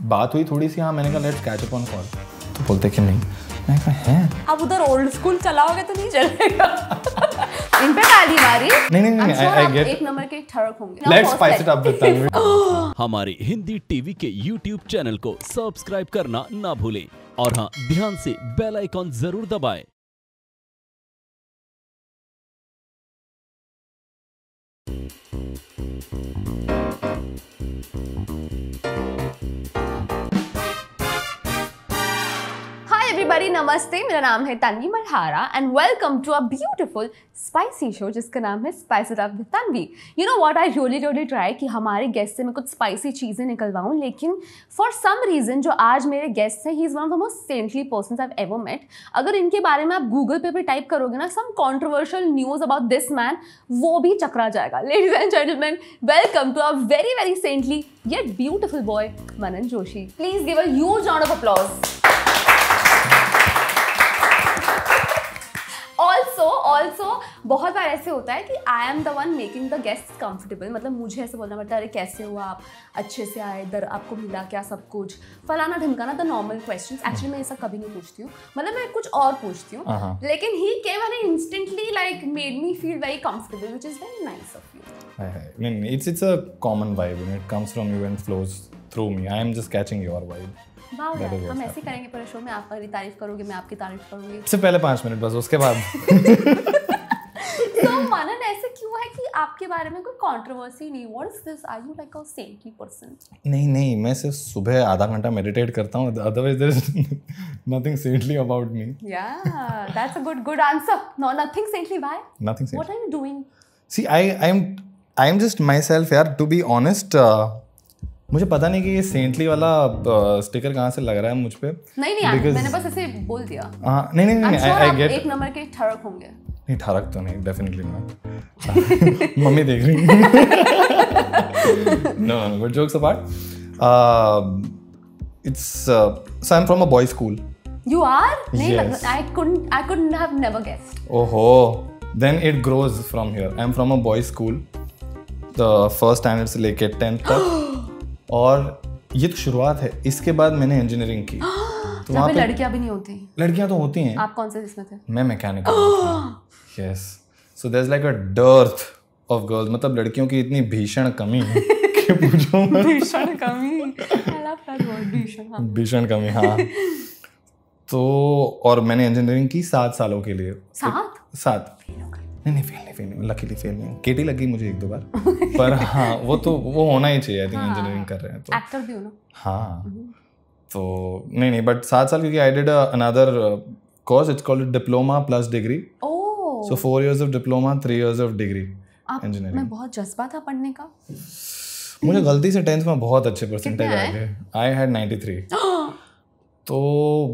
बात हुई थोड़ी सी, हाँ मैंने कहा let's catch up on call, तो बोलते कि नहीं। मैं कहा है अब उधर ओल्ड स्कूल चलाओगे तो नहीं चलेगा। इन पे ताली मारी। नहीं आई गेट, एक नंबर के ठरक होंगे। Let's spice it up with Tanvi. हमारे हिंदी टीवी के YouTube चैनल को सब्सक्राइब करना ना भूलें और हाँ, ध्यान से बेल आइकॉन जरूर दबाएं। एवरीबॉडी नमस्ते, मेरा नाम है Tanvi Malhara and welcome to a beautiful spicy show जिसका नाम है spice it up with Tanvi. You know what, I really try कि हमारे गेस्ट से मैं कुछ स्पाइसी चीज़ें निकलवाऊं, लेकिन फॉर सम रीज़न जो आज मेरे गेस्ट हैं, he is one of the most saintly persons I have ever met. अगर इनके बारे में आप गूगल पे भी टाइप करोगे ना, some controversial news about this man, वो भी चकरा जाएगा। Ladies and gentleman, welcome to a very saintly yet beautiful boy, Manan Joshi. Please give a huge round of applause. Also बहुत बार ऐसे होता है कि I am the one making the guest comfortable, मतलब मुझे ऐसे बोलना पड़ता है, अरे कैसे हुआ आप, अच्छे से आए, इधर आपको मिला क्या सब कुछ, फलाना ढिमकाना, द नॉर्मल क्वेश्चंस। एक्चुअली मैं ऐसा कभी नहीं पूछती हूँ, मतलब मैं कुछ और पूछती हूँ, लेकिन he came and instantly like made me feel very comfortable, which is very nice of you. I mean, it's a common vibe and it comes from you and flows through me. I am just catching your vibe. वाह यार, हम ऐसे करेंगे पूरे show में, आप मेरी तारीफ करोगे, मैं आपकी तारीफ करूंगी। इससे पहले 5 मिनट बस, उसके बाद तो मनन, ऐसे क्यों है कि आपके बारे में कोई कंट्रोवर्सी नहीं? What is this? Are you like a saintly person? नहीं, मैं सिर्फ सुबह आधा घंटा मेडिटेट करता हूँ, otherwise there is nothing saintly about me. Yeah that's a good answer. No, nothing saintly. Why? Nothing saintly. What are you doing? See I am just myself यार, to be honest. मुझे पता नहीं कि ये saintly वाला sticker कहाँ से लग रहा है मुझ पे। नहीं, मैंने बस ऐसे बोल दिया। नहीं, आई गेट। एक नंबर के ठरक होंगे। नहीं, ठरक तो नहीं, डेफिनेटली नॉट। मम्मी देख रही है। No, but jokes apart, it's so I am from a boys school. You are? नहीं, Yes. I couldn't have never guessed. ओहो, then it grows from here. I am from a boys school, the first standard से लेके 10th तक, और ये तो शुरुआत है। इसके बाद मैंने इंजीनियरिंग की। तो वहाँ पे लड़कियाँ भी नहीं होती? लड़कियाँ तो होती हैं। आप कौन से इसमें थे? मैं mechanical. Yes, so there is like a dearth of girls, मतलब लड़कियों की इतनी भीषण कमी है कि पूछो मत। भीषण कमी, I love that word, भीषण। हाँ, भीषण कमी, हाँ। तो और मैंने इंजीनियरिंग की 7 सालों के लिए। 7? नहीं, फेल नहीं, लकीली फेल नहीं। केटी लगी मुझे 1-2 बार, पर हाँ वो होना ही चाहिए। आई थिंक इंजीनियरिंग कर रहे हैं तो एक्टर भी हो ना। हाँ, तो नहीं, बट 7 साल, क्योंकि I did another course, it's called diploma plus degree. So 4 years of diploma, 3 years of degree engineering. मैं बहुत जज्बा था पढ़ने का। मुझे गलती से 10th में बहुत अच्छे परसेंटेज आ गए। I had 93। तो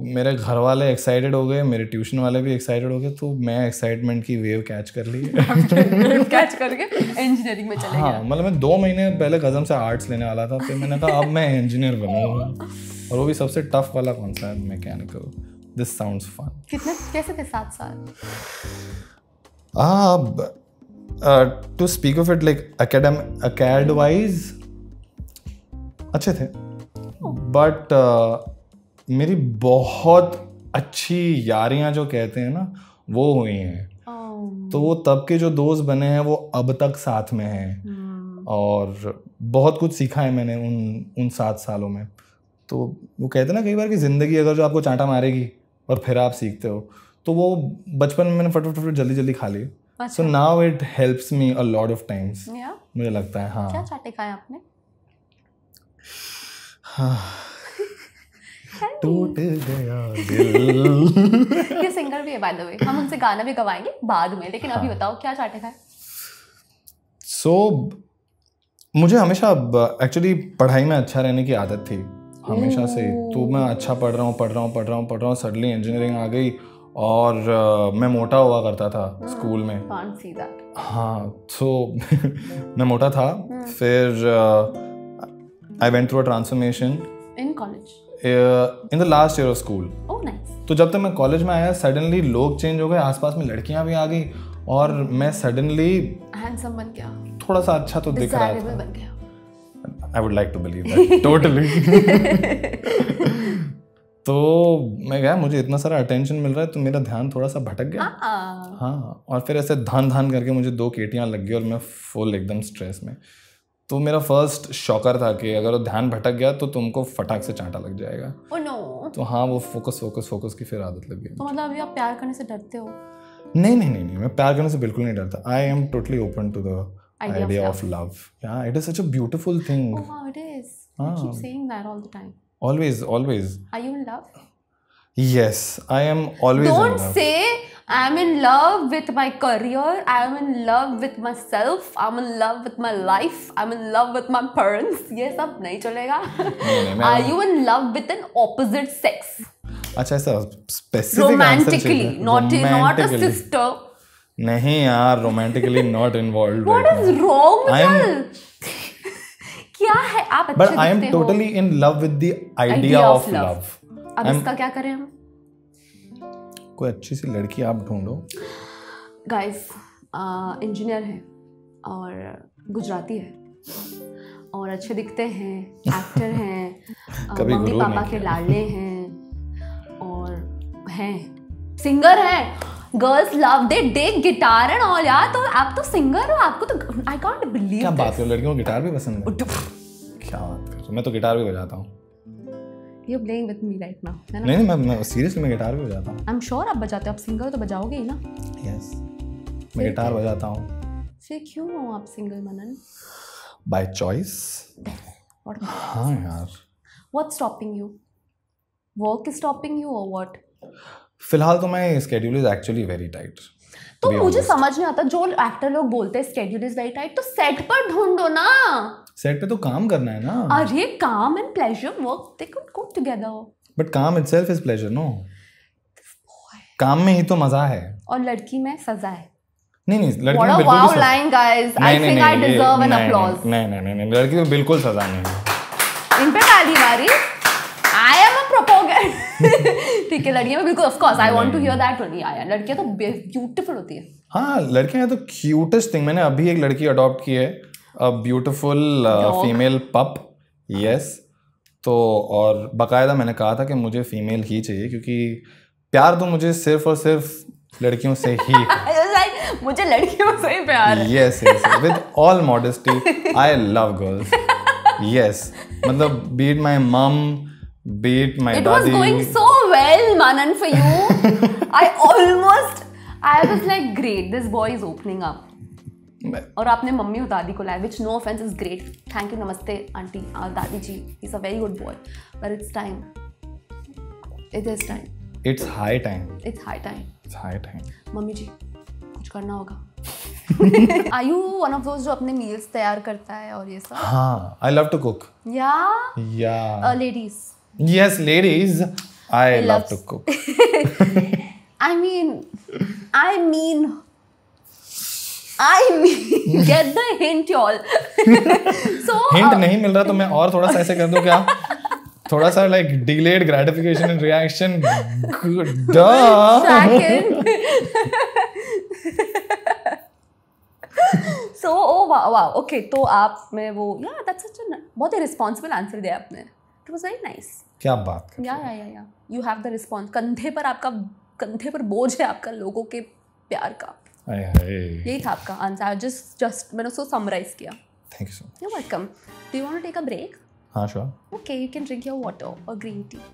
मेरे घर वाले एक्साइटेड हो गए, मेरे ट्यूशन वाले भी एक्साइटेड हो गए, तो मैं एक्साइटमेंट की वेव कैच कर ली। कैच करके इंजीनियरिंग में चले गए। हाँ, मतलब मैं 2 महीने पहले कसम से आर्ट्स लेने वाला था, फिर मैंने कहा अब मैं इंजीनियर बनूंगा, और वो भी सबसे टफ वाला कौन सा है, मैकेनिकल। This sounds fun. कैसे थे 7 साल? To speak of it like acad wise अच्छे थे, बट मेरी बहुत अच्छी यारियां जो कहते हैं ना, वो हुई हैं। तो वो तब के जो दोस्त बने हैं वो अब तक साथ में हैं, और बहुत कुछ सीखा है मैंने उन 7 सालों में। तो वो कहते हैं ना कई बार कि ज़िंदगी अगर जो आपको चांटा मारेगी और फिर आप सीखते हो, तो वो बचपन में मैंने फटाफट जल्दी खा ली। So now it helps me a lot of times, मुझे लगता है। हाँ, क्या चाटे खाए आपने? टूट गया दिल। ये सिंगर भी है बाय द वे, हम उनसे गाना भी गवाएंगे बाद में, लेकिन अभी बताओ क्या चाटे खाए? मुझे हमेशा एक्चुअली पढ़ाई में अच्छा रहने की आदत थी हमेशा से। तो मैं अच्छा पढ़ रहा हूँ, सडनली इंजीनियरिंग आ गई, और मैं मोटा हुआ करता था स्कूल में। Can't see that. हाँ, तो मैं मोटा था, फिर I went through a transformation in college, in the last year of school. Oh nice. तो जब तक मैं कॉलेज में आया, सडनली लोग चेंज हो गए, आसपास में लड़कियां भी आ गई, और मैं सडनली हैंडसम बन गया, थोड़ा सा अच्छा तो दिख रहा था। बन गया। I would like to believe that totally. तो मैं गया, मुझे इतना सारा अटेंशन मिल रहा है तो मेरा ध्यान थोड़ा सा भटक गया. हाँ, और फिर ऐसे धान करके मुझे 2 केटियाँ लग गई और मैं फुल एकदम स्ट्रेस में. तो मेरा फर्स्ट शॉकर था कि अगर वो ध्यान भटक गया तो तुमको फटाक से चांटा लग जाएगा. Oh no. तो हाँ, वो फोकस की फिर आदत लग गई. तो मतलब अभी आप प्यार करने से डरते हो? नहीं, मैं प्यार करने से बिल्कुल नहीं डरता. I am totally open to the idea of love. Yeah, it is such a beautiful thing. Oh wow, it is. You keep saying that all the time. Always. Are you in love? Yes, I am always in love. Don't say I'm in love with my career, I'm in love with myself, I'm in love with my life, I'm in love with my parents. ये सब नहीं चलेगा. Are you in love with an opposite sex? अच्छा, ऐसा specific answer चाहिए. Not a sister. नहीं यार, romantically not involved. What is wrong with you? क्या है आप अच्छे दिखते हो? But I am totally in love with the idea of love. अब इसका क्या करें हम? कोई अच्छी सी लड़की आप ढूंढो. गाइस, इंजीनियर है और गुजराती है और अच्छे दिखते हैं, एक्टर हैं, मम्मी पापा के लाडले हैं और हैं, सिंगर हैं. Girls love they take guitar and all. यार तो आप तो सिंगर हो, आपको तो आई कांट बिलीव. क्या बात कर, लड़कियों को गिटार भी पसंद है? क्या बात कर, मैं तो गिटार भी बजाता हूँ. You're playing with me right now. नहीं, मैं सीरियसली मैं गिटार भी बजाता हूँ. I'm sure आप बजाते हो, आप सिंगर हो तो बजाओगे ही ना. Yes, मैं गिटार बजाता हूँ. फिर क्यों हो आप सिंगल मनन? By choice. हाँ यार. What's stopping you? Work is stopping you or what? फिलहाल तो my schedule is actually very tight. तो मुझे समझ नहीं आता, जो एक्टर लोग बोलते हैं schedule is very tight, तो सेट पर ढूंढो ना. सेट पे तो काम करना है ना. अरे काम and pleasure work they could go together. But काम इटसेल्फ इज प्लेजर, नो? काम में ही तो मजा है. और लड़की में सजा है. नहीं, लड़की में बिल्कुल wow line guys. I think I deserve an applause. नहीं, लड़की में बिल्कुल सजा नहीं है. इन पे ताली मारी. I am a propaganda. ठीक है, लड़कियां में बिल्कुल, of course I want to hear that only. यार लड़कियां तो ब्यूटीफुल होती है. हाँ, लड़कियां तो क्यूटेस्ट थिंग. मैंने अभी एक लड़की अडॉप्ट की है, a beautiful female pup. Yes. तो और बाकायदा मैंने कहा था कि मुझे फीमेल ही चाहिए क्योंकि प्यार तो मुझे सिर्फ और सिर्फ लड़कियों से ही है. मुझे लड़कियों से ही प्यार है. Yes. With all modesty, I love girls. Yes. मतलब be it my mom, be it my daddy. It was going so well, Manan, for you. I was like, great, this boy is opening up. और आपने mummy और दादी को लाया, which no offense is great. Thank you, नमस्ते aunty और दादी जी. He's a very good boy. But it's time. It is time. It's high time. It's high time. It's high time. Mummy ji, कुछ करना होगा. Are you one of those जो अपने meals तैयार करता है और ये सब? हाँ, I love to cook. Yeah. Ladies. Yes, ladies. I love to cook. I mean, get the hint, y'all. So hint नहीं मिल रहा तो मैं और थोड़ा सा ऐसे कर दूं क्या? थोड़ा सा like delayed gratification and reaction. Second. So wow. Okay, तो आप में वो that's such a बहुत ही responsible answer दिया आपने. It was very nice. क्या बात कर? Yeah. You have the response. कंधे पर बोझ है आपका लोगों के प्यार का. यही था आपका आंसर. जस्ट मैंने उसको समराइज किया. Thank you so much. You're welcome. Do you want to take a break? हाँ, sure. Okay, you can drink your water or green tea.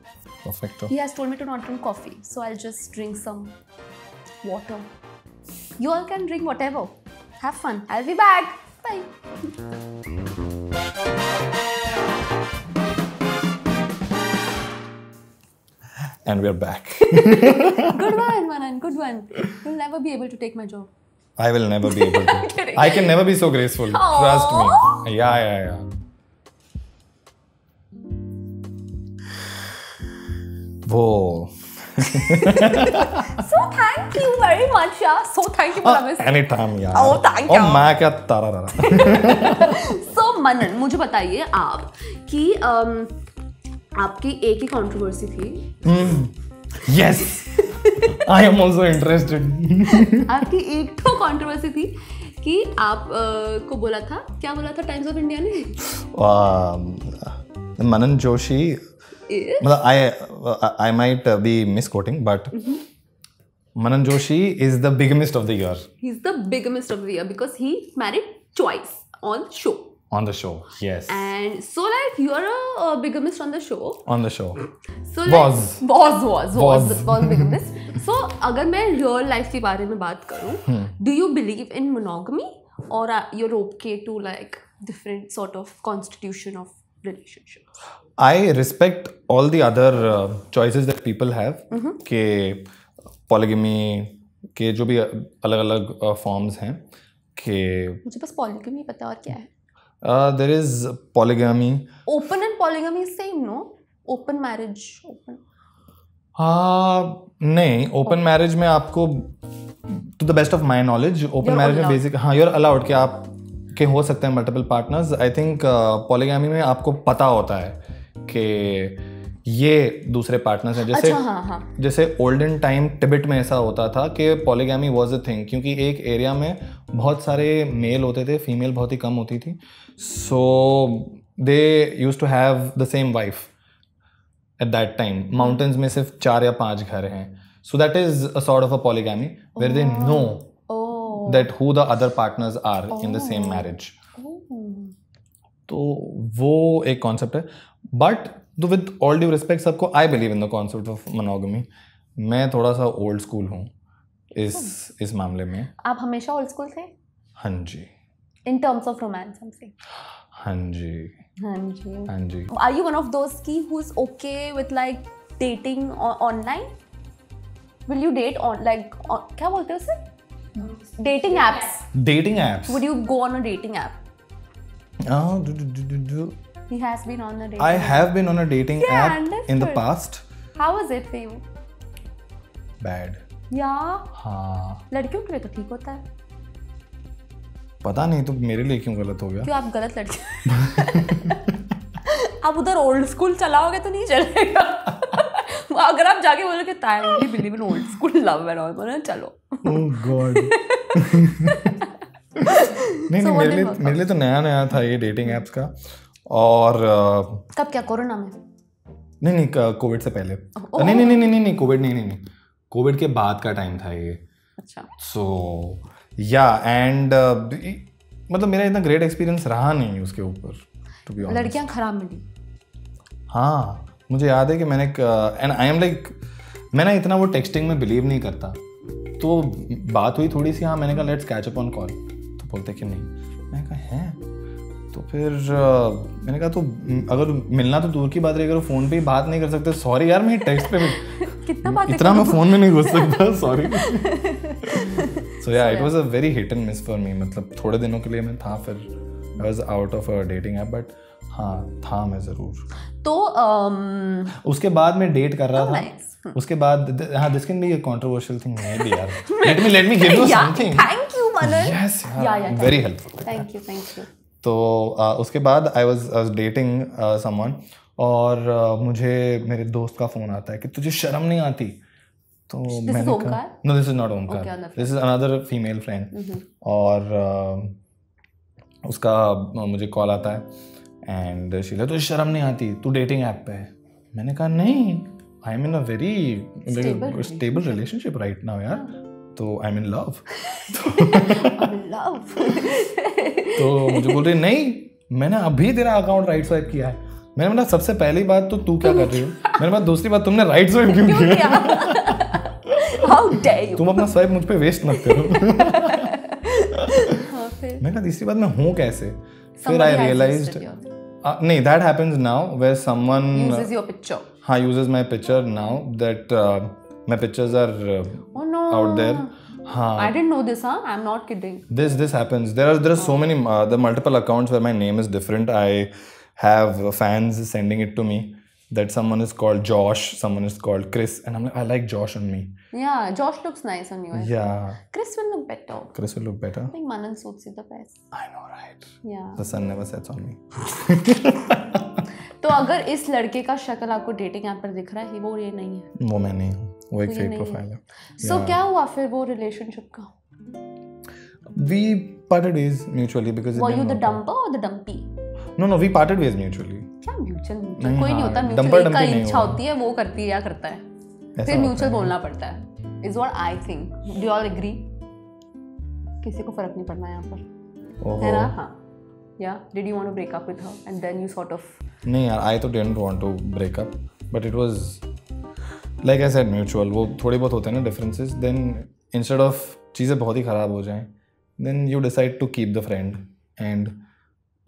Perfecto. He has told me to not drink coffee, so I'll just drink some water. You all can drink whatever. Have fun. I'll be back. Bye. And we're back. Good one, Manan. Good one. You'll never be able to take my job. I will never be able to. I can never be so graceful. Aww. Trust me. Yeah. Whoa. So thank you very much, yeah. So thank you for this. Anytime, yeah. Oh, thank you. और मैं क्या तारा. So Manan, मुझे बताइए आप कि आपकी एक ही controversy थी. Yes. I am also interested. आपकी एक तो कंट्रोवर्सी थी कि आप को बोला था, क्या बोला था टाइम्स ऑफ इंडिया ने? मनन जोशी, मतलब I might be misquoting, but Manan Joshi is the bigamist of the year. He's the bigamist of the year because he married twice on show. On the show, yes. And so like you are a bigamist on the show. On the show. So like, was bigamist. So अगर मैं real life के बारे में बात करूँ, do you believe in monogamy or you're okay to like different sort of constitution of relationships? I respect all the other choices that people have. के polygamy के जो भी अलग-अलग forms हैं के मुझे बस polygamy पता और क्या है? There is polygamy. Open and polygamy is same, no? Open marriage, open. नहीं, open marriage में आपको to the best of my knowledge, open marriage में basic you're allowed कि आप के हो सकते हैं multiple partners. I think polygamy में आपको पता होता है कि ये दूसरे पार्टनर्स हैं. जैसे जैसे ओल्डन टाइम टिबेट में ऐसा होता था कि पॉलीगैमी वाज अ थिंग, क्योंकि एक एरिया में बहुत सारे मेल होते थे, फीमेल बहुत ही कम होती थी. So they used to have the same wife at that time. Mountains में सिर्फ 4 या 5 घर हैं. So that is a sort of a polygamy where they know that who the other partners are in the same marriage. तो वो एक concept है. But तो विद ऑल ड्यू रिस्पेक्ट सबको, I believe in the concept of monogamy. मैं थोड़ा सा old school हूँ इस मामले में. आप हमेशा ओल्ड स्कूल थे? हाँ जी. इन टर्म्स ऑफ रोमांस हमसे? हाँ जी. Are you one of those की who is okay with like dating online? Will you date on like क्या बोलते हैं उसे? Dating apps. Dating apps. Would you go on a dating app? He has been on a dating I have been on a dating app in the past. How was it for you? Bad. हाँ. लड़कियों के लिए तो ठीक होता है. पता नहीं तो मेरे लिए क्यों गलत हो गया? क्यों आप गलत लड़के? आप उधर ओल्ड स्कूल चलाओगे तो नहीं चलेगा. अगर आप जाके बोलोगे I only believe in old school love and all, बोलो चलो. Oh God. नहीं मेरे लिए तो नया था ये डेटिंग एप्स का. और कब, क्या कोरोना में? नहीं कोविड से पहले. नहीं कोविड नहीं कोविड के बाद का टाइम था ये. अच्छा. सो या एंड मतलब मेरा इतना ग्रेट एक्सपीरियंस रहा नहीं उसके ऊपर, टू बी ऑनेस्ट. लड़कियां खराब मिली? हाँ, मुझे याद है कि मैंने एंड आई एम लाइक, मैं ना इतना वो टेक्सटिंग में बिलीव नहीं करता. तो बात हुई थोड़ी सी, हाँ मैंने कहा let's catch up on call. तो बोलते कि नहीं. मैंने कहा है. तो फिर मैंने कहा तो अगर मिलना तो दूर की बात रही, अगर फ़ोन पे ही बात नहीं कर सकते, सॉरी यार मैं टेक्स्ट पे कितना बात इतना मैं फ़ोन में नहीं घुस सकता, सॉरी. सो या it was a very hit and miss for me. मतलब थोड़े दिनों के लिए मैं था, फिर I was out of a dating app. But हाँ था मैं ज़रूर. तो उसके बाद मैं डेट कर रहा था. उसके बाद हाँ, this can be a controversial thing may be यार. Let me give you something. Thank you Manan. Yes यार, वेरी हेल्पफुल. Thank you. तो उसके बाद आई वाज डेटिंग समवन, और मुझे मेरे दोस्त का फ़ोन आता है कि तुझे शर्म नहीं आती. तो मैंने कहा no this is not Omkar, this is another female friend. और उसका मुझे कॉल आता है एंड शी लाइक तुझे शर्म नहीं आती, तू डेटिंग ऐप पे है. मैंने कहा नहीं, I am in a very stable relationship right now यार. तो आई एम इन लव. तो मुझे बोल रही नहीं, मैंने अभी तेरा अकाउंट राइट स्वाइप किया है. मैंने बोला सबसे पहली बात तो तू क्या कर रही हो. मैंने बोला दूसरी बात तुमने राइट स्वाइप क्यों किया. How dare you? तुम अपना स्वाइप मुझ पे वेस्ट मत करो. मैंने कहा तीसरी बात मैं हूँ कैसे. फिर आई रियलाइज्ड नहीं, that happens now where someone uses your picture. हाँ, uses my picture now that my pictures are out there. हाँ. I didn't know this, huh? I'm not kidding. This happens. There are so many the multiple accounts where my name is different. I have fans sending it to me that someone is called Josh, someone is called Chris, and I'm like, I like Josh on me. Yeah, Josh looks nice on you. Yeah. Chris will look better. Chris will look better. I think Manan suits you the best. I know, right? Yeah. The sun never sets on me. तो अगर इस लड़के का शक्ल आपको dating app पर दिख रहा है, वो ये नहीं है. वो मैं नहीं हूँ, वो एक फेक प्रोफाइल है. So क्या हुआ फिर वो रिलेशनशिप का? We parted ways mutually because it Were you didn't the work out. dumper or the dumpy? No, we parted ways mutually. क्या म्यूचुअल नहीं, कोई नहीं हाँ, होता dumper म्यूचुअल, एक का dumpy नहीं इच्छा हुआ। होती है वो करती है या करता है, ऐसा फिर होता म्यूचुअल है। बोलना पड़ता है, is what I think. Do you all agree? किसी को फर्क नहीं पड़ना यहाँ पर, है ना? हाँ. या did you want to break up with her and then you sort of. नहीं यार, I तो didn't want to break up, but it was like I said mutual. वो थोड़े बहुत होते हैं ना differences. Then instead of चीज़ें बहुत ही ख़राब हो जाएं, then you decide to keep the friend and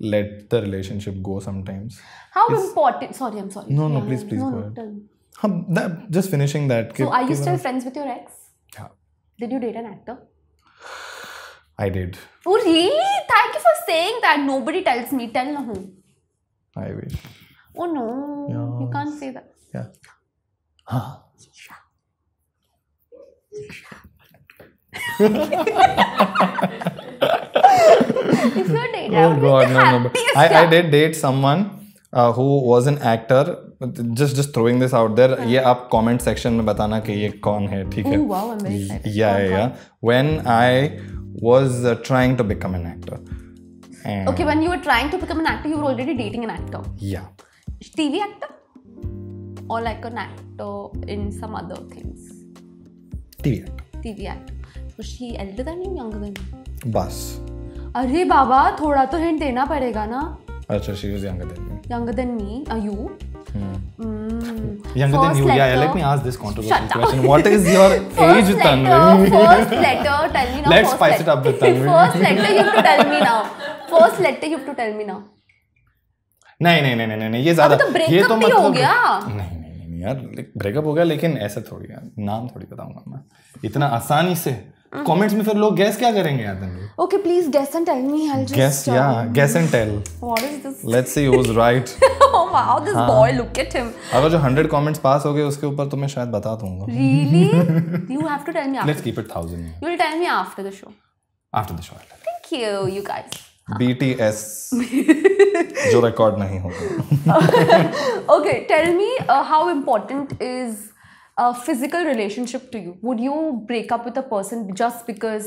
let the relationship go sometimes. How important? Sorry, I'm sorry. No, Yeah, please no, go no, ahead. tell me. Just finishing that. So are you still friends with your ex? Yeah, Did you date an actor? I did. Oh really? Thank you for saying that. Nobody tells me. Tell no. I wish. Oh no, you Yes. can't say that. Yeah. हाँ. If you're dating, I Oh would be God, the no. happiest. I did date someone who was an actor. Just throwing this out there. ये आप comment section में बताना कि ये कौन है, ठीक है? Oh wow, I'm very excited. Yeah. When I was trying to become an actor. And Okay, when you were trying to become an actor, you were already dating an actor. yeah. TV actor? Or like an actor in some other things? TV actor. TV actor. Was she elder than you, younger than you? बस. अरे बाबा, थोड़ा तो hint देना पड़ेगा ना. अच्छा, she was younger than me. Younger than me? Are you? Younger than First you. Yeah, letter. let me ask this controversial Shut up. question. What is your First age, letter, Tanvi? first letter, tell me now. Let's first spice letter. it up with Tanvi. First letter, you have to tell me now. First letter, you have to tell me now. नहीं, ये ज्यादा. अभी तो ये breakup भी हो गया. नहीं यार, ब्रेकअप हो गया, लेकिन ऐसे थोड़ी यार, नाम थोड़ी बताऊंगा मैं इतना आसानी से. कमेंट्स में फिर लोग गैस क्या करेंगे यार? Okay, please guess and tell me. I'll just guess and tell. What is this? Let's see who's right. Oh wow, this boy, look at him. अगर जो 100 कमेंट्स पास हो गए उसके ऊपर तो मैं शायद बता दूंगा. Really? You have to tell me after. Let's keep it 1000. You will tell me after the show. After the show. Thank you, you guys. BTS जो रिकॉर्ड नहीं होगा. Okay, tell me how important is a physical relationship to you? Would you break up with a person just because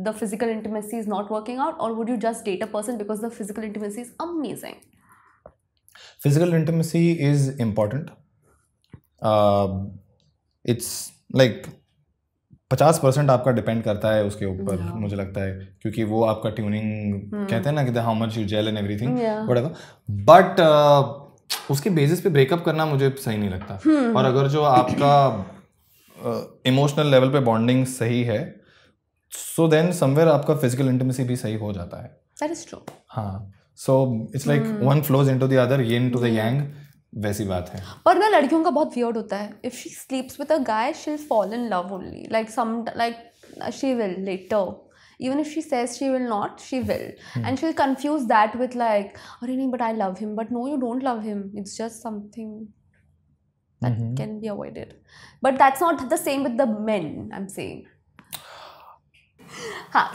the physical intimacy is not working out, or would you just date a person because the physical intimacy is amazing? Physical intimacy is important. It's like 50% आपका depend करता है उसके ऊपर. मुझे लगता है क्योंकि वो आपका ट्यूनिंग कहते हैं ना कि how much you gel and everything whatever. But उसके बेसिस पे ब्रेकअप करना मुझे सही नहीं लगता. और अगर जो आपका इमोशनल लेवल पे बॉन्डिंग सही है, सो देन समवेयर आपका फिजिकल इंटिमेसी भी सही हो जाता है. That is true. हाँ, so it's like one flows into the other, yin to the yang, वैसी बात है. और ना लड़कियों का बहुत वियर्ड होता है. If she sleeps with a guy, she'll fall in love only. Like she will later. Even if she says she will not, she will. And she'll confuse that with like, "Arey nahi, but I love him." But no, you don't love him. It's just something that can be avoided. But that's not the same with the men, I'm saying.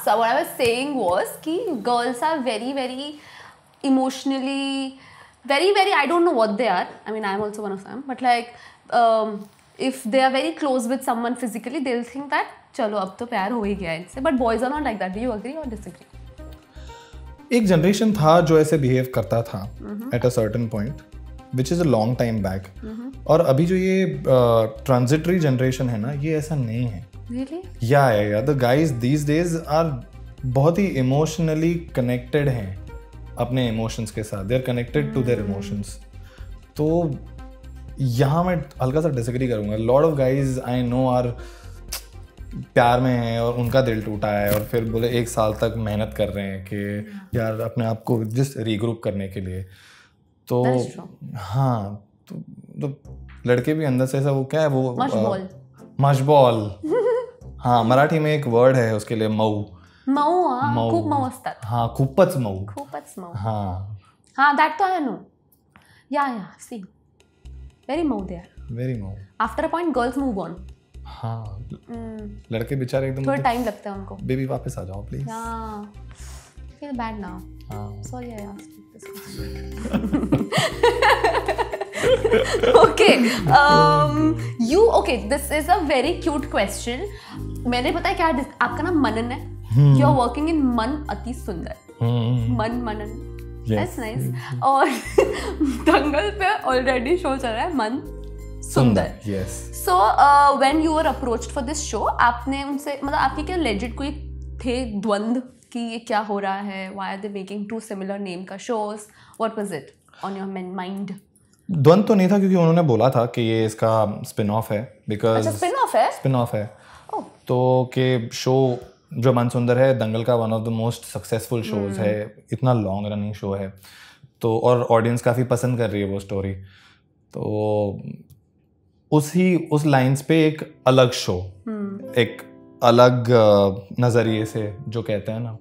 So what I was saying was ki girls are very, very emotionally, very, very, I don't know what they are. I mean, I'm also one of them. But like, if they are very close with someone physically, they'll think that, चलो अब तो प्यार हो ही गया इनसे. But boys are not like that. Do you agree or disagree? एक generation था जो ऐसे बिहेव करता था at a certain point, which is a long time back. और अभी जो ये ट्रांजिटरी जनरेशन है ना, ये ऐसा नहीं है. Really? या the guys these days are बहुत ही इमोशनली कनेक्टेड हैं अपने इमोशंस के साथ. They are connected to their emotions. तो यहाँ मैं हल्का सा डिसएग्री करूँगा. Lot of guys I know are प्यार में हैं और उनका दिल टूटा है और फिर बोले 1 साल तक मेहनत कर रहे हैं कि यार अपने आप को जस्ट रीग्रुप करने के लिए. तो हाँ, तो लड़के भी अंदर से ऐसा वो क्या है वो मशबॉल. हाँ, मराठी में एक वर्ड है उसके लिए, मऊ. खूप मऊ असतात. हाँ, खूपच मऊ. हाँ, that तो I know. Yeah, see, very Mau they are. Very Mau. After a point, girls move on. हाँ, लड़के बेचारे एकदम थोड़ा टाइम लगता है उनको. बेबी वापस आ जाओ please. I feel bad now. Sorry I asked you this question. Okay, this is a very cute question. मैंने पता है क्या, आपका नाम मनन है. यू आर वर्किंग इन मन अति सुंदर, मन मनन, दैट्स नाइस। और दंगल पे ऑलरेडी शो चल रहा है मन सुंदर। Yes. So when you were approached for this show, आपने उनसे मतलब आपके क्या लेजिट कोई थे द्वंद्व कि ये क्या हो रहा है, why are they making two similar name का shows, what was it on your mind? द्वंद्व तो नहीं था क्योंकि उन्होंने बोला था कि ये इसका स्पिन ऑफ है, बिकॉज अच्छा स्पिन ऑफ है। स्पिन ऑफ है ओह तो कि शो जो मन सुंदर है दंगल का one of the most successful shows है, इतना लॉन्ग रनिंग शो है तो, और ऑडियंस काफ़ी पसंद कर रही है वो स्टोरी, तो उस लाइंस पे एक अलग शो, एक अलग नज़रिए से जो कहते हैं ना,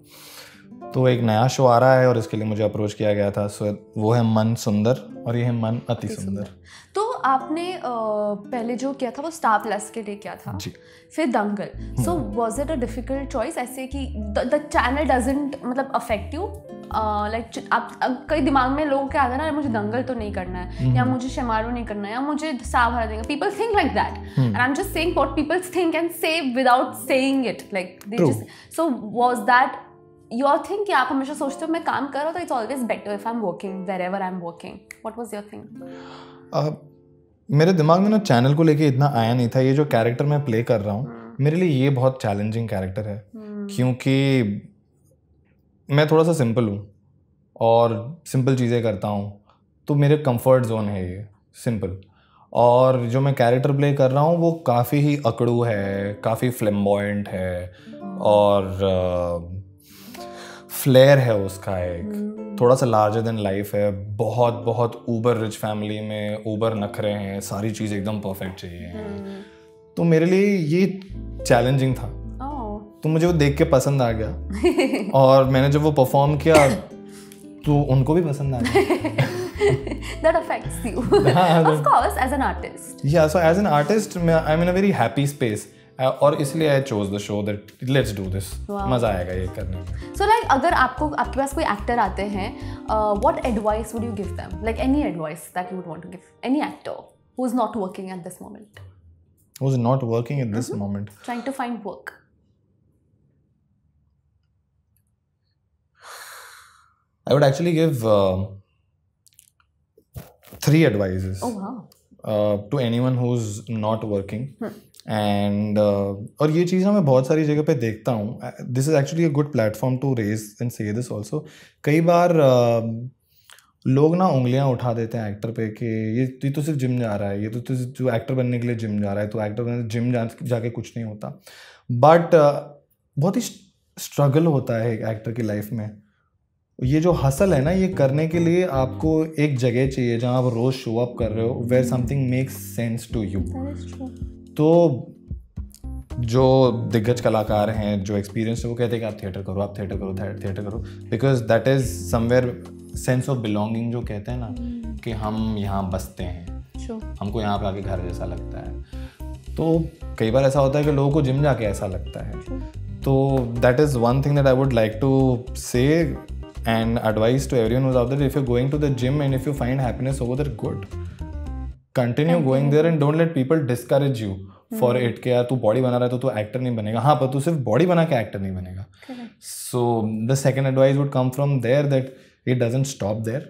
तो एक नया शो आ रहा है और इसके लिए मुझे अप्रोच किया गया था। सो वो है मन सुंदर और ये है मन अति सुंदर। तो आपने पहले जो किया था वो स्टार प्लस के लिए किया था, जी। फिर Dangal. So was it a difficult choice ऐसे कि द चैनल डजंट मतलब अफेक्ट यू, लाइक आप कई दिमाग में लोगों के आता है ना मुझे दंगल तो नहीं करना है, या मुझे शमारू नहीं करना है, या मुझे साव हरा देंगे, people think like that and I am just saying what people think and say without saying it, like they just. So was that your thing कि आप हमेशा सोचते हो मैं काम कर रहा हूँ तो it's always better if I am working wherever I am working, what was your thing? मेरे दिमाग में ना चैनल को लेके इतना आया नहीं था, ये जो कैरेक्टर मैं प्ले कर रहा हूँ मेरे लिए ये बहुत चैलेंजिंग कैरेक्टर है, क्योंकि मैं थोड़ा सा सिंपल हूँ और सिंपल चीज़ें करता हूँ, तो मेरे कंफर्ट जोन है ये सिंपल, और जो मैं कैरेक्टर प्ले कर रहा हूँ वो काफ़ी ही अकड़ू है, काफ़ी फ्लेम्बॉयंट है और फ्लेयर है उसका, एक थोड़ा सा लार्जर देन लाइफ है, बहुत बहुत ऊबर रिच फैमिली में ऊबर नखरे हैं, सारी चीज़ एकदम परफेक्ट चाहिए, तो मेरे लिए ये चैलेंजिंग था, तो मुझे वो देख के पसंद आ गया और मैंने जब वो परफॉर्म किया तो उनको भी पसंद आ गया। That affects you, of course, as an artist. Yeah, so as an artist, I'm in a very happy space. और इसलिए I chose the show that let's do this. मजा आएगा ये करने में। So like अगर आपके पास कोई एक्टर आते हैं, what advice would you give them? Like any advice that you would want to give any actor who is not working at this moment? Who's not working at this moment? Trying to find work. I would actually give 3 advices. Oh wow. To anyone who's not working. And और ये चीज़ ना मैं बहुत सारी जगह पे देखता हूँ, this is actually a good platform to raise and say this also. कई बार लोग ना उंगलियाँ उठा देते हैं एक्टर पे कि ये तो सिर्फ जिम जा रहा है, ये तो एक्टर बनने के लिए जिम जा रहा है, तो एक्टर बनने जिम जाके कुछ नहीं होता, बट बहुत ही स्ट्रगल होता है एक एक्टर की लाइफ में। ये जो हसल है ना, ये करने के लिए आपको एक जगह चाहिए जहाँ आप रोज़ शो अप कर रहे हो, where something makes sense to you. तो जो दिग्गज कलाकार हैं, जो एक्सपीरियंस है, वो कहते हैं कि आप थिएटर करो, आप थिएटर करो, थिएटर करो, because that is somewhere sense of belonging, जो कहते हैं ना कि हम यहाँ बसते हैं, हमको यहाँ पे आके घर जैसा लगता है। तो कई बार ऐसा होता है कि लोगों को जिम जाके ऐसा लगता है, तो that is one thing that I would like to say and advice to everyone who's out there: if you're going to the gym and if you find happiness over there, good, continue going there and don't let people discourage you for it कि यार तू body बना रहा है तो तू actor नहीं बनेगा। हाँ, पर तू सिर्फ बॉडी बना के एक्टर नहीं बनेगा। So the second advice would come from there that it doesn't stop there,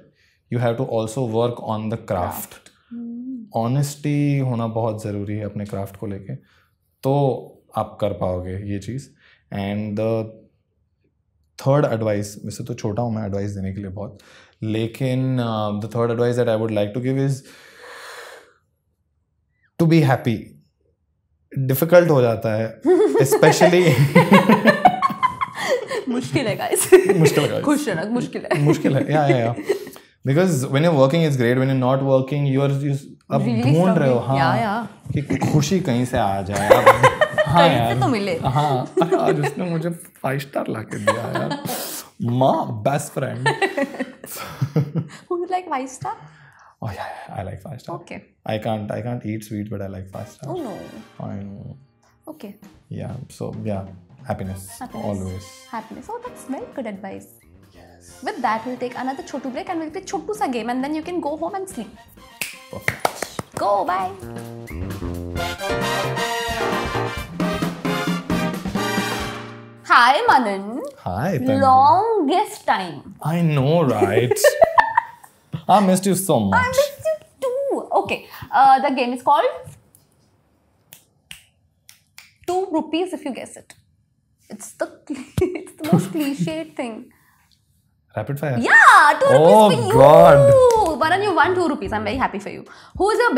you have to also work on the craft. Honesty होना बहुत ज़रूरी है अपने क्राफ्ट को लेके, तो आप कर पाओगे ये चीज़। एंड द थर्ड एडवाइस, वैसे तो छोटा हूँ मैं एडवाइस देने के लिए बहुत, लेकिन the third advice that I would like to give is to be happy. Difficult हो जाता है स्पेशली मुश्किल है गाइस, मुश्किल है, खुश रहना मुश्किल है, मुश्किल है, या because when you working is great, when you not working you अब ढूंढ रहे हो हाँ कि खुशी कहीं से आ जाए। हाँ यार, तो मिले। हाँ, आज उसने मुझे 5 स्टार ला के दिया यार, माँ best friend. Who you like 5 star? Oh yeah, I like 5 star. Okay. I can't eat sweet, but I like 5 star. Oh no. I know. Okay. Yeah. So yeah, happiness. Always. Happiness. Oh, that's very good advice. Yes. With that, we'll take another chotu break and we'll play chotu sa game, and then you can go home and sleep. Perfect. Go. Bye. Hi, Manan. Hi, Tanvi. Longest time. I know, right? I missed you so I much. missed you too. Okay, the game is called 2 rupees if you guess it. It's the most cliched thing. Rapid fire. Yeah, 2 rupees Oh, for you. God. Manan, you won 2 rupees. I'm very happy for you. Who is your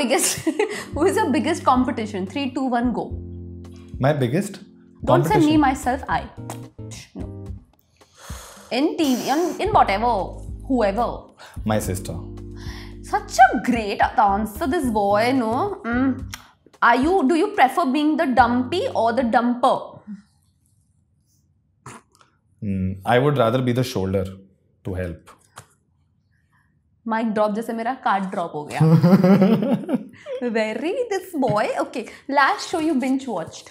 biggest competition? 3, 2, 1, go. My biggest Don't say competition. me, myself, I. No. In TV, in whatever, whoever. My sister. Such a great answer, this boy, no? Do you prefer being the dumpy or the dumper? I would rather be the shoulder to help. Mic drop जैसे मेरा card drop हो गया. This boy. Okay, last show you binge watched.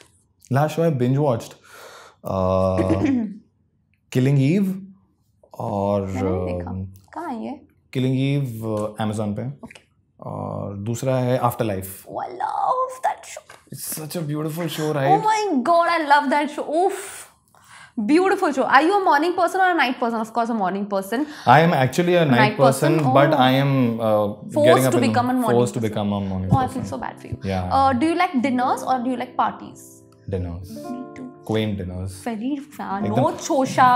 Last show I binge watched Killing Eve और मैंने नहीं देखा. कहाँ है ये? Killing Eve Amazon पे Okay. और दूसरा है Afterlife. Oh, I love that show. It's such a beautiful show, Oh right? my god, I love that show. Oof. Beautiful show. Are you a morning person or a night person? Of course, a morning person. I am actually a night person, person? but Oh. I am Forced getting up to in become a morning forced to person. become a morning Oh, I person. feel so bad for you. Yeah. Do you like dinners or do you like parties? Dinners, Me too. quaint dinners. Very fan. एकदम- No chosha.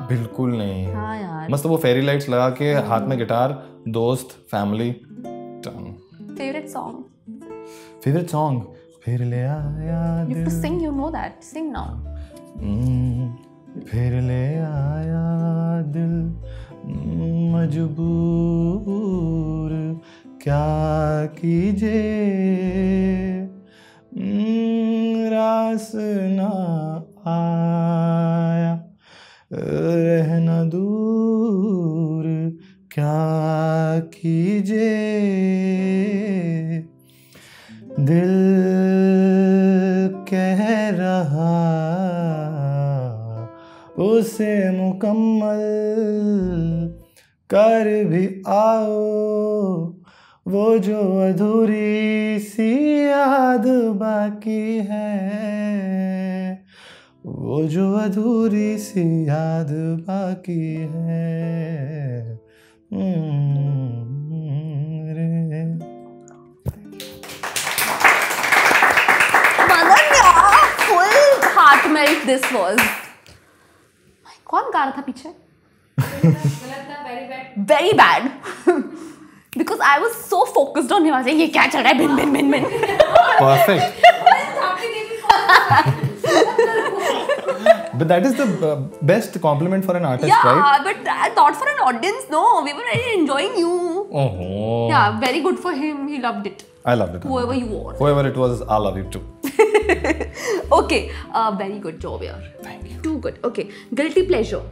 बिल्कुल नहीं. हाँ यार. मस्त वो fairy lights लगा के हाथ में गिटार, दोस्त, family. Favorite song? Favourite song फिर ले आया You have to दिल. sing. You know that. Sing now. फिर ले आया दिल मजबूर क्या कीजिए रास ना आया रहना दूर क्या कीजिए दिल कह रहा उसे मुकम्मल कर भी आओ वो जो अधूरी सी याद बाकी है वो जो अधूरी सी याद बाकी है रे। Manan, yeah, full heart melt this was. कौन गा रहा था पीछे? Very bad. Because I was so focused on him. I was like, ये क्या चल रहा है? बिन बिन बिन बिन. Perfect. But that is the best compliment for an artist, Yeah, right? but I thought for an audience, no, we were really enjoying you. Oh. Yeah, very good for him. He loved it. I loved it. Whoever you are. Whoever it was, I love you too. Okay, very good job, yaar. Thank you. Too good. Okay, guilty pleasure.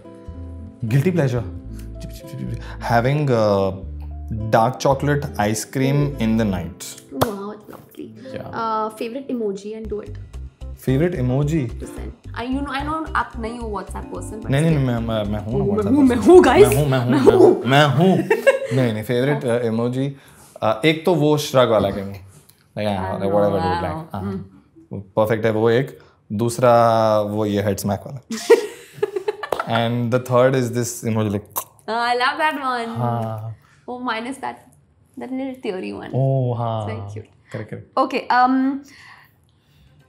Guilty pleasure. Having dark chocolate ice cream in the night. Wow, it's lovely. Yeah. Favorite emoji and do it. Favorite emoji? To send. I know आप नहीं हो WhatsApp person. but नहीं still. मैं हूँ मैं हूँ guys. मैं हूँ नहीं favorite emoji एक तो वो shrug वाला के like whatever dude like perfect है वो एक दूसरा वो ये head smack वाला and the third is this emoji like I love that one. हाँ Oh, mine is that little theory one. oh हाँ Very cute. correct Okay,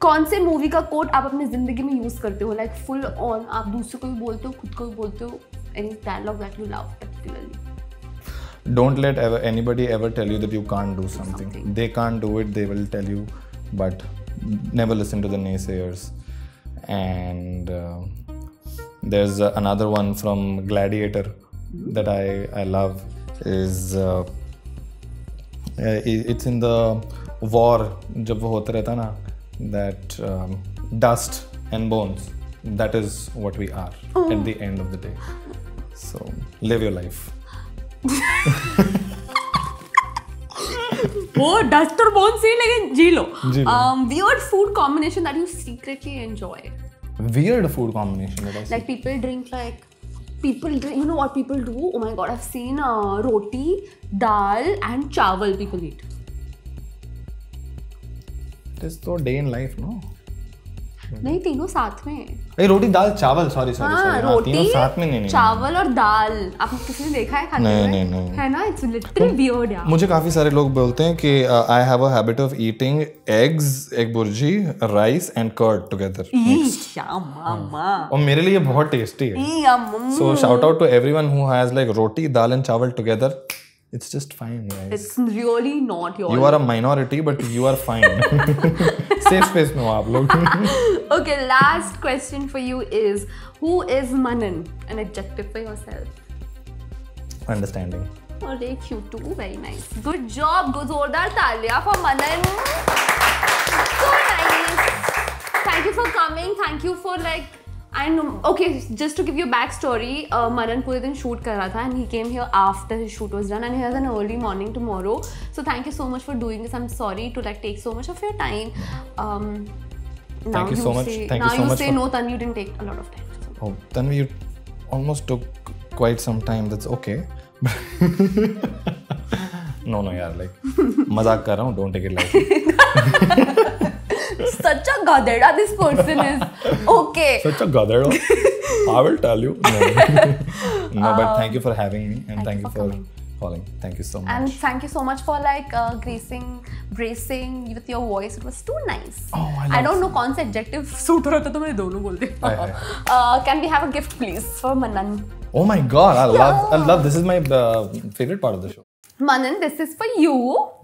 कौन से मूवी का कोट आप अपनी जिंदगी में यूज करते हो लाइक फुल ऑन आप दूसरे को भी बोलते हो खुद को भी बोलते हो any dialogue that you love particularly don't let anybody ever tell you that you can't do something. They can't do it, they will tell you, but never listen to the naysayers. And there's another one from Gladiator that I love is it's in the war जब वो होता रहता ना that dust and bones, that is what we are at the end of the day. So live your life. वो dust और bone से लेकिन जी लो जी लो. weird food combination that you secretly enjoy Weird food combination that I see. like people drink you know what people do oh my god I've seen roti dal and chawal people eat It is so day in life, no? नहीं, तीनों साथ में। नहीं, रोटी दाल चावल, sorry sorry हाँ, sorry, रोटी तीनों साथ में नहीं। चावल और दाल आपने किसी ने देखा है खाते हुए? नहीं। है ना, इट्स लिटरली वियर्ड यार। मुझे काफी सारे लोग बोलते हैं कि I have a habit of eating eggs, egg bhurji, rice and curd together, और मेरे लिए बहुत टेस्टी है। So shout out to everyone who has like roti dal and chawal together. It's just fine, guys. It's really not your. You are a minority, but you are fine. Safe space में हो आप लोग. Okay, last question for you is, who is Manan? An adjective for yourself. Understanding. Oh, very cute too. Very nice. Good job. Go जोरदार तालियां for Manan. So nice. Thank you for coming. Thank you for like. And okay, just to give you a backstory, Manan पूरे दिन shoot कर रहा था and he came here after his shoot was done and he has an early morning tomorrow. So thank you so much for doing this. I'm sorry to like take so much of your time. Thank you so much. Thank you so much. Now you say no, Tanvi, you didn't take a lot of time. So. Oh, Tanvi, you almost took quite some time. That's okay. No, yaar, like मजाक कर रहा हूँ. Don't take it lightly. Such a gadeda this person is. Okay. Such a gadeda. I will tell you. No, but thank you for having me and thank you for calling. Thank you so much. And thank you so much for like bracing with your voice. It was too nice. Oh, I don't know कौन सा adjective suit हो रहा था तो मैं दोनों बोल दे. Can we have a gift please for Manan? Oh my God, I love. This is my favorite part of the show. Manan, this is for you.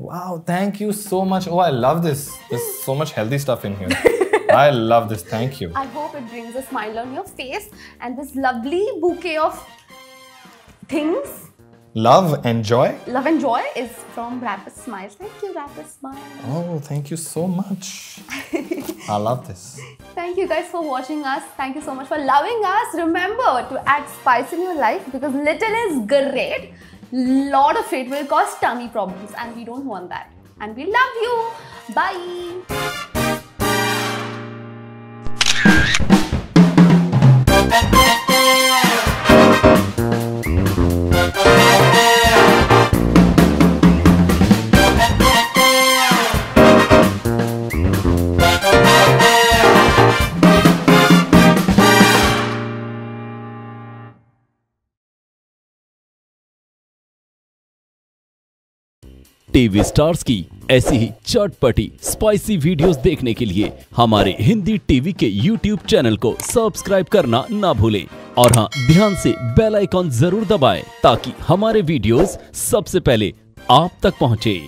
Wow, thank you so much. Oh, I love this. There's so much healthy stuff in here. I love this. Thank you. I hope it brings a smile on your face and this lovely bouquet of things. Love and joy. Love and joy is from Rapid Smiles. Thank you, Rapid Smiles. Oh, thank you so much. I love this. Thank you guys for watching us. Thank you so much for loving us. Remember to add spice in your life because little is great. Lot of it will cause tummy problems and we don't want that. And we love you. Bye. TV stars की ऐसी ही चटपटी spicy videos देखने के लिए हमारे Hindi TV के YouTube channel को subscribe करना ना भूलें और हाँ, ध्यान से बेल आइकॉन जरूर दबाएं ताकि हमारे वीडियोस सबसे पहले आप तक पहुंचे।